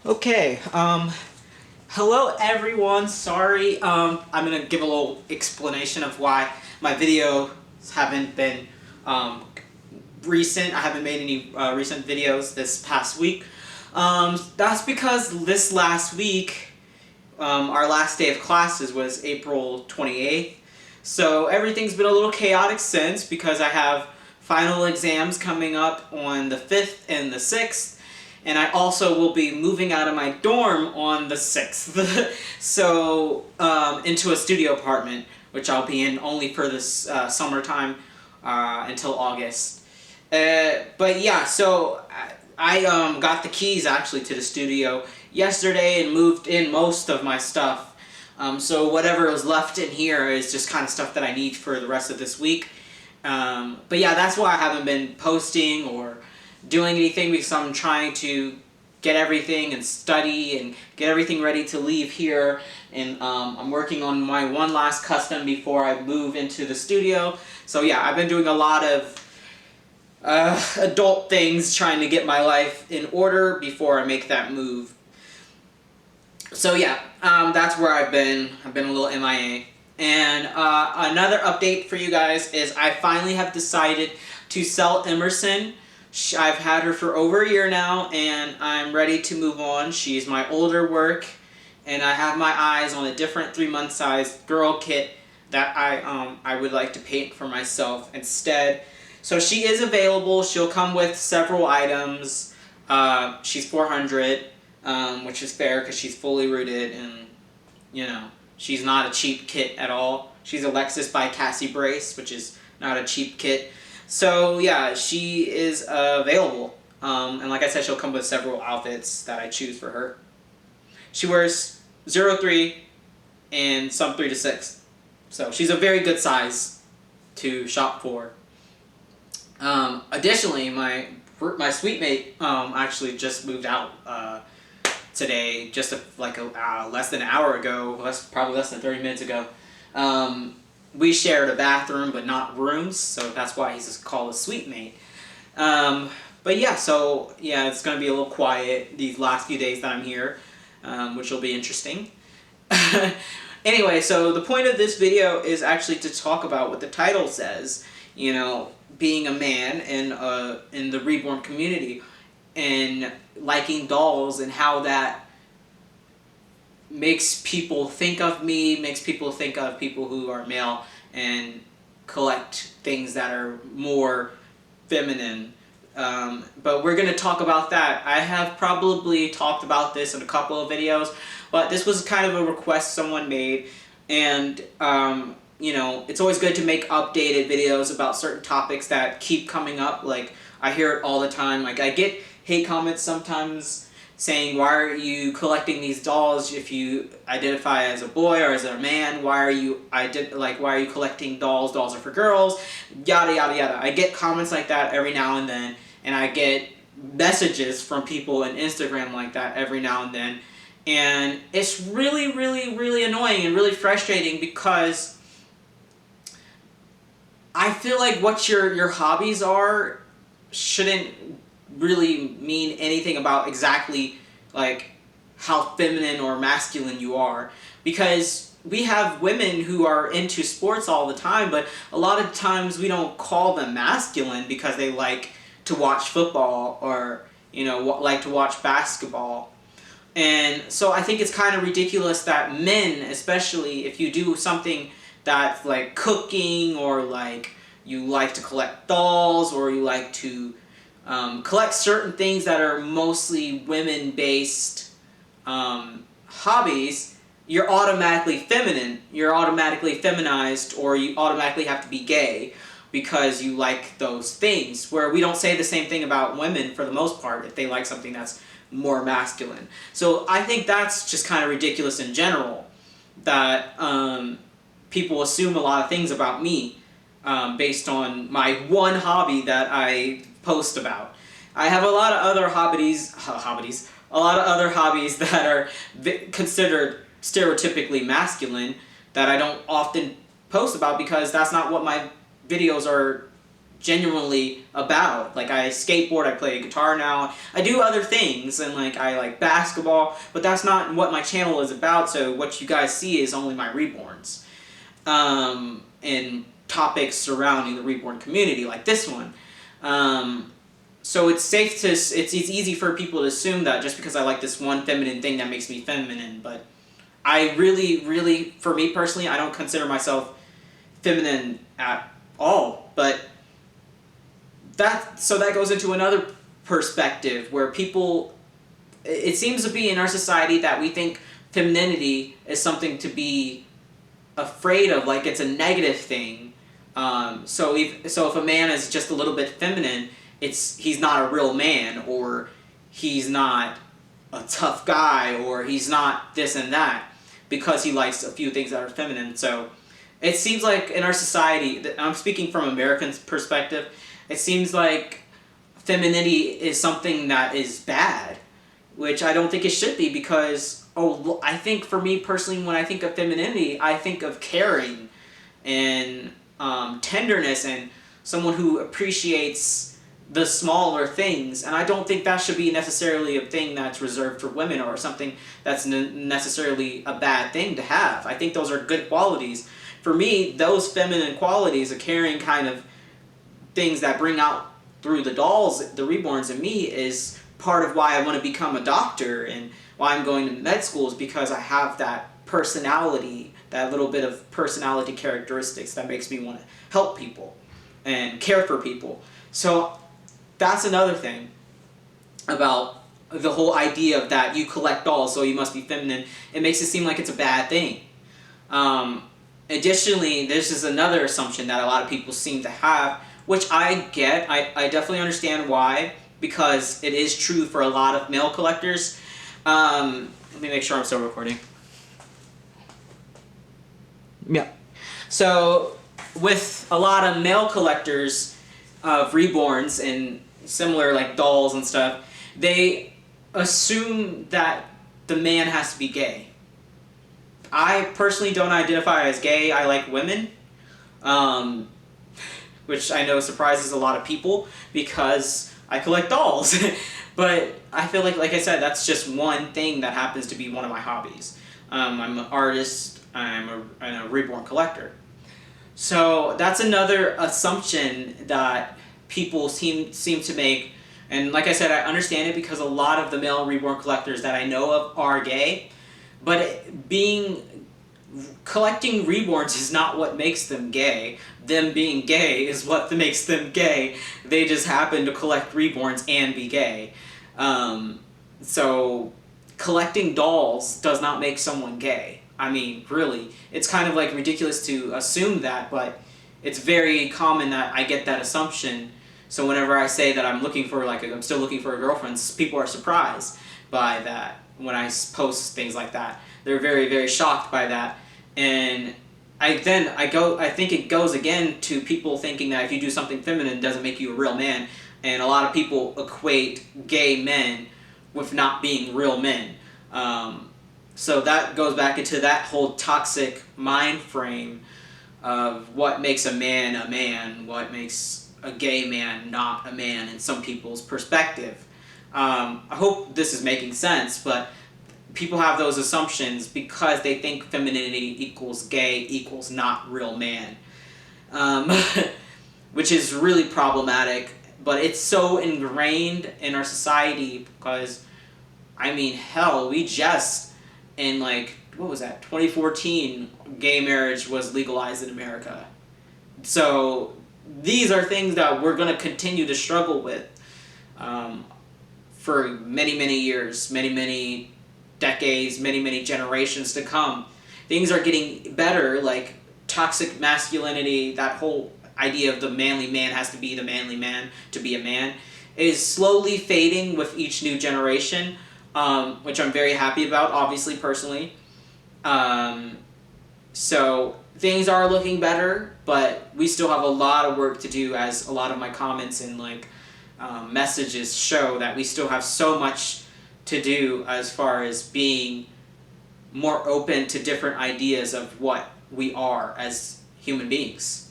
Okay, hello everyone. Sorry, I'm gonna give a little explanation of why my videos haven't been recent. I haven't made any recent videos this past week. That's because this last week, our last day of classes was April 28th. So everything's been a little chaotic since because I have final exams coming up on the 5th and the 6th. And I also will be moving out of my dorm on the 6th. So, into a studio apartment, which I'll be in only for this summertime until August. But yeah, so I got the keys actually to the studio yesterday and moved in most of my stuff. So whatever was left in here is just kind of stuff that I need for the rest of this week. But yeah, that's why I haven't been posting or doing anything, because I'm trying to get everything and study and get everything ready to leave here. And I'm working on my one last custom before I move into the studio. So yeah, I've been doing a lot of adult things, trying to get my life in order before I make that move. So yeah, that's where I've been. I've been a little MIA. And another update for you guys is I finally have decided to sell Emerson. I've had her for over a year now, and I'm ready to move on. She's my older work, and I have my eyes on a different 3-month size girl kit that I would like to paint for myself instead. So she is available. She'll come with several items. She's $400, which is fair because she's fully rooted, and you know, she's not a cheap kit at all. She's a Lexus by Cassie Brace, which is not a cheap kit. So yeah, she is available. And like I said, she'll come with several outfits that I choose for her. She wears 03 and some 3 to 6. So she's a very good size to shop for. Additionally, my suite mate actually just moved out today, just less than an hour ago, probably less than 30 minutes ago. We shared a bathroom, but not rooms, so that's why he's called a suite mate. But yeah, so yeah, it's going to be a little quiet these last few days that I'm here, which will be interesting. Anyway, so the point of this video is actually to talk about what the title says, you know, being a man in the Reborn community, and liking dolls, and how that makes people think of me, makes people think of people who are male and collect things that are more feminine. But we're going to talk about that. I have probably talked about this in a couple of videos, but this was kind of a request someone made, and you know, it's always good to make updated videos about certain topics that keep coming up. Like, I hear it all the time. Like, I get hate comments sometimes saying, why are you collecting these dolls if you identify as a boy or as a man? Why are you collecting dolls? Dolls are for girls, yada yada yada. I get comments like that every now and then, and I get messages from people on Instagram like that every now and then, and it's really, really, really annoying and really frustrating, because I feel like what your hobbies are shouldn't really mean anything about exactly like how feminine or masculine you are, because we have women who are into sports all the time, but a lot of times we don't call them masculine because they like to watch football, or you know, like to watch basketball. And so I think it's kind of ridiculous that men, especially if you do something that's like cooking, or like you like to collect dolls, or you like to collect certain things that are mostly women-based hobbies, you're automatically feminine, you're automatically feminized, or you automatically have to be gay because you like those things, where we don't say the same thing about women for the most part if they like something that's more masculine. So I think that's just kind of ridiculous in general, that people assume a lot of things about me based on my one hobby that I post about. I have a lot of other hobbies that are considered stereotypically masculine that I don't often post about, because that's not what my videos are genuinely about. Like, I skateboard, I play guitar now, I do other things, and like I like basketball, but that's not what my channel is about. So what you guys see is only my Reborns, and topics surrounding the Reborn community, like this one. So it's safe to, it's easy for people to assume that just because I like this one feminine thing that makes me feminine, but I really, for me personally, I don't consider myself feminine at all. But so that goes into another perspective where people, it seems to be in our society that we think femininity is something to be afraid of, like it's a negative thing. So if a man is just a little bit feminine, he's not a real man, or he's not a tough guy, or he's not this and that, because he likes a few things that are feminine. So it seems like in our society, I'm speaking from American perspective, it seems like femininity is something that is bad, which I don't think it should be, because I think for me personally, when I think of femininity, I think of caring and tenderness and someone who appreciates the smaller things, and I don't think that should be necessarily a thing that's reserved for women, or something that's necessarily a bad thing to have. I think those are good qualities. For me, those feminine qualities, a caring kind of things that bring out through the dolls, the Reborns in me, is part of why I want to become a doctor and why I'm going to med school, is because I have that personality, that little bit of personality characteristics that makes me want to help people and care for people. So that's another thing about the whole idea of that you collect dolls, so you must be feminine. It makes it seem like it's a bad thing. Additionally, this is another assumption that a lot of people seem to have, which I get. I definitely understand why, because it is true for a lot of male collectors. Let me make sure I'm still recording. Yeah. So with a lot of male collectors of Reborns and similar like dolls and stuff, they assume that the man has to be gay. I personally don't identify as gay. I like women, which I know surprises a lot of people because I collect dolls. But I feel like I said, that's just one thing that happens to be one of my hobbies. I'm an artist, I'm a Reborn collector. So that's another assumption that people seem to make. And like I said, I understand it, because a lot of the male Reborn collectors that I know of are gay. But collecting Reborns is not what makes them gay. Them being gay is what makes them gay. They just happen to collect Reborns and be gay. So collecting dolls does not make someone gay. I mean, really, it's kind of like ridiculous to assume that, but it's very common that I get that assumption. So whenever I say that I'm still looking for a girlfriend, people are surprised by that when I post things like that. They're very, very shocked by that. And I think it goes again to people thinking that if you do something feminine, it doesn't make you a real man. And a lot of people equate gay men with not being real men. So that goes back into that whole toxic mind frame of what makes a man, what makes a gay man not a man in some people's perspective. I hope this is making sense, but people have those assumptions because they think femininity equals gay equals not real man, which is really problematic. But it's so ingrained in our society because, I mean, hell, we just, in 2014, gay marriage was legalized in America. So these are things that we're going to continue to struggle with for many, many years, many decades, many generations to come. Things are getting better, like toxic masculinity, that whole idea of the manly man has to be the manly man to be a man, is slowly fading with each new generation, which I'm very happy about, obviously, personally. So things are looking better, but we still have a lot of work to do, as a lot of my comments and messages show that we still have so much to do as far as being more open to different ideas of what we are as human beings.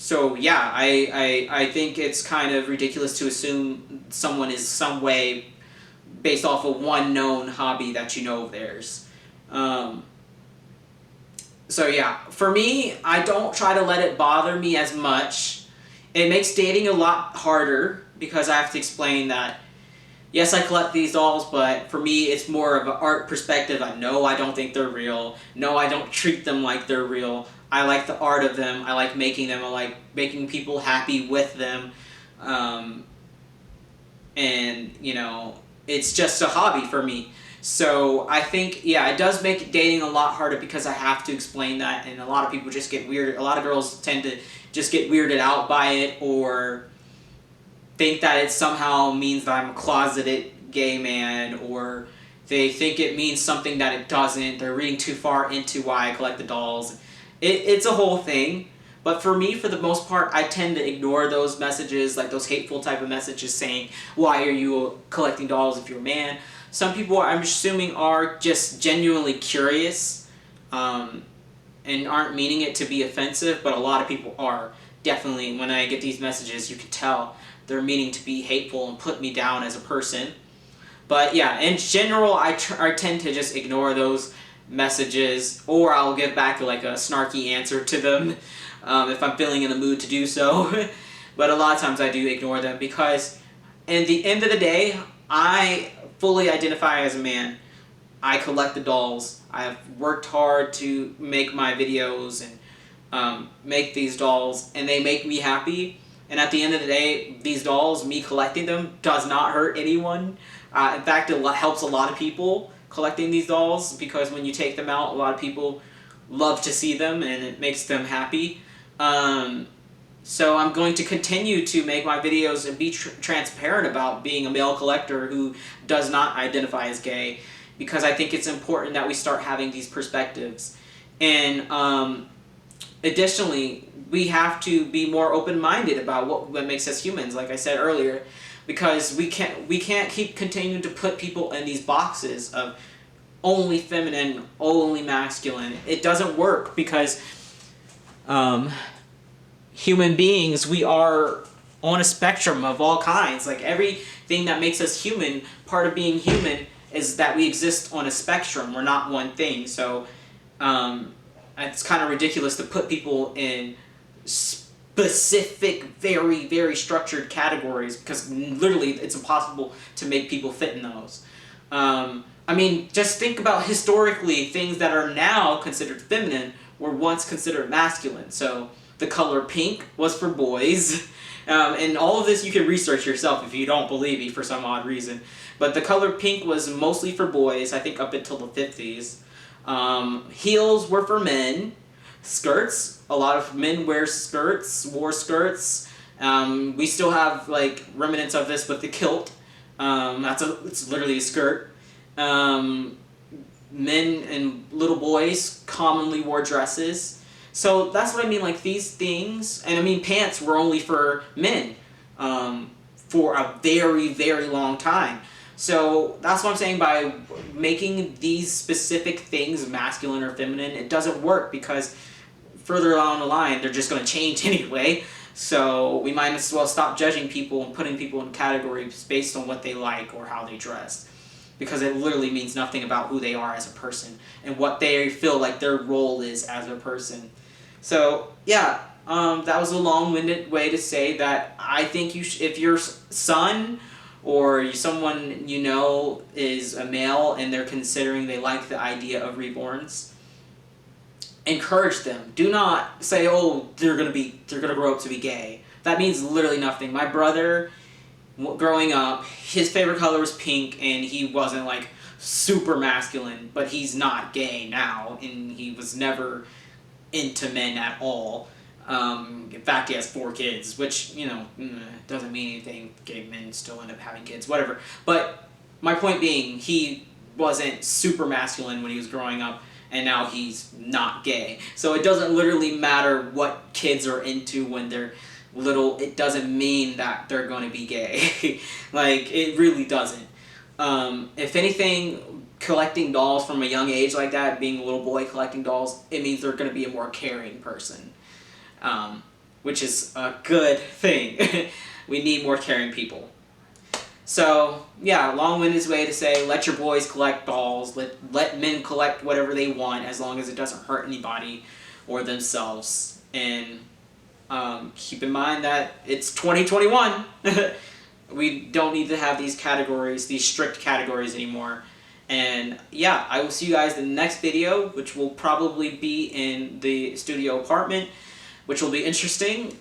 So yeah, I think it's kind of ridiculous to assume someone is some way based off of one known hobby that you know of theirs. Um, so yeah, for me, I don't try to let it bother me as much. It makes dating a lot harder because I have to explain that yes, I collect these dolls, but for me, it's more of an art perspective. No, I don't think they're real. No, I don't treat them like they're real. I like the art of them. I like making them. I like making people happy with them. Um, and, it's just a hobby for me. So I think, yeah, it does make dating a lot harder because I have to explain that, and a lot of people just get weird. A lot of girls tend to just get weirded out by it, or think that it somehow means that I'm a closeted gay man, or they think it means something that it doesn't. They're reading too far into why I collect the dolls. It's a whole thing. But for me, for the most part, I tend to ignore those messages, like those hateful type of messages saying, why are you collecting dolls if you're a man? Some people, I'm assuming, are just genuinely curious and aren't meaning it to be offensive, but a lot of people are. Definitely, when I get these messages, you can tell they're meaning to be hateful and put me down as a person. But yeah, in general, I tend to just ignore those messages, or I'll give back like a snarky answer to them if I'm feeling in the mood to do so. But a lot of times I do ignore them because, in the end of the day, I fully identify as a man. I collect the dolls. I've worked hard to make my videos and make these dolls, and they make me happy. And at the end of the day, these dolls, me collecting them, does not hurt anyone. In fact, it helps a lot of people collecting these dolls, because when you take them out, a lot of people love to see them and it makes them happy. So I'm going to continue to make my videos and be transparent about being a male collector who does not identify as gay, because I think it's important that we start having these perspectives. And additionally, we have to be more open-minded about what makes us humans, like I said earlier, because we can't keep continuing to put people in these boxes of only feminine, only masculine. It doesn't work, because human beings, we are on a spectrum of all kinds. Like, everything that makes us human, part of being human is that we exist on a spectrum. We're not one thing. So it's kind of ridiculous to put people in specific, very, very structured categories, because literally it's impossible to make people fit in those. I mean, just think about historically, things that are now considered feminine were once considered masculine. So the color pink was for boys. And all of this you can research yourself if you don't believe me for some odd reason. But the color pink was mostly for boys, I think up until the 50s. Heels were for men. Skirts, a lot of men wore skirts. We still have like remnants of this with the kilt. It's literally a skirt. Men and little boys commonly wore dresses. So that's what I mean, like these things, and I mean pants were only for men for a very, very long time. So that's what I'm saying, by making these specific things masculine or feminine, it doesn't work, because further along the line, they're just going to change anyway. So we might as well stop judging people and putting people in categories based on what they like or how they dress, because it literally means nothing about who they are as a person and what they feel like their role is as a person. So yeah, that was a long-winded way to say that I think if your son or someone you know is a male and they're considering they like the idea of reborns, encourage them. Do not say, oh, they're gonna grow up to be gay. That means literally nothing. My brother, growing up, his favorite color was pink, and he wasn't like super masculine, but he's not gay now, and he was never into men at all. In fact, he has 4 kids, which, doesn't mean anything. Gay men still end up having kids, whatever. But my point being, he wasn't super masculine when he was growing up, and now he's not gay. So it doesn't literally matter what kids are into when they're little. It doesn't mean that they're going to be gay. Like, it really doesn't. If anything, collecting dolls from a young age like that, being a little boy collecting dolls, it means they're going to be a more caring person. which is a good thing. We need more caring people. So, yeah, long-winded way to say, let your boys collect dolls, let men collect whatever they want as long as it doesn't hurt anybody or themselves. And keep in mind that it's 2021. We don't need to have these categories, these strict categories anymore. And yeah, I will see you guys in the next video, which will probably be in the studio apartment, which will be interesting.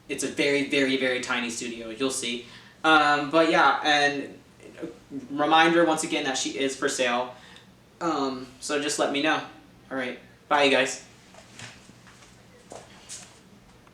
It's a very, very, very tiny studio. You'll see. But yeah, and reminder once again that she is for sale. So just let me know. Alright, bye you guys.